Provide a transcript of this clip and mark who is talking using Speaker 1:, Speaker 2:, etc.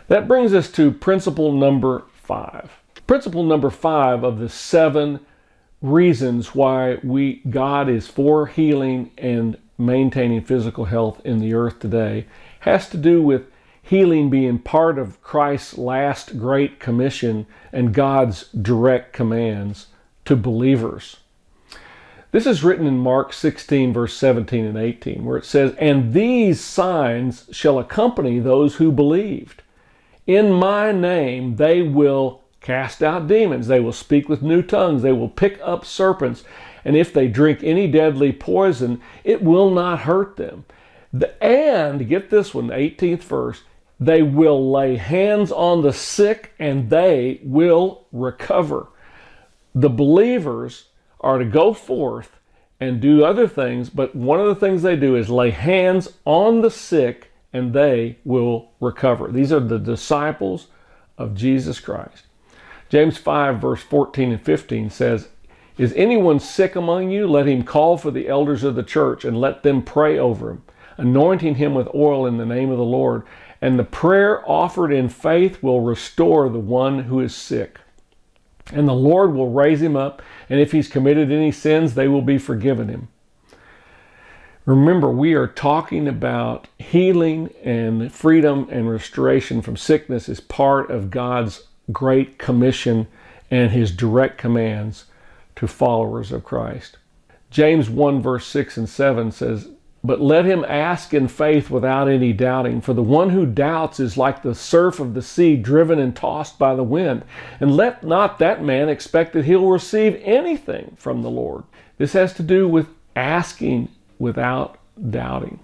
Speaker 1: That brings us to principle number 5. Principle number 5 of the 7 reasons why God is for healing and maintaining physical health in the earth today has to do with healing being part of Christ's last great commission and God's direct commands to believers. This is written in Mark 16, verse 17 and 18, where it says, "And these signs shall accompany those who believed. In my name they will cast out demons. They will speak with new tongues. They will pick up serpents. And if they drink any deadly poison, it will not hurt them. And, get this one, the 18th verse, they will lay hands on the sick and they will recover." The believers are to go forth and do other things, but one of the things they do is lay hands on the sick and they will recover. These are the disciples of Jesus Christ. James 5, verse 14 and 15 says, "Is anyone sick among you? Let him call for the elders of the church and let them pray over him, anointing him with oil in the name of the Lord. And the prayer offered in faith will restore the one who is sick. And the Lord will raise him up, and if he's committed any sins, they will be forgiven him." Remember, we are talking about healing and freedom and restoration from sickness as part of God's great commission and his direct commands to followers of Christ. James 1, verse 6 and 7 says, "But let him ask in faith without any doubting. For the one who doubts is like the surf of the sea, driven and tossed by the wind. And let not that man expect that he'll receive anything from the Lord." This has to do with asking without doubting.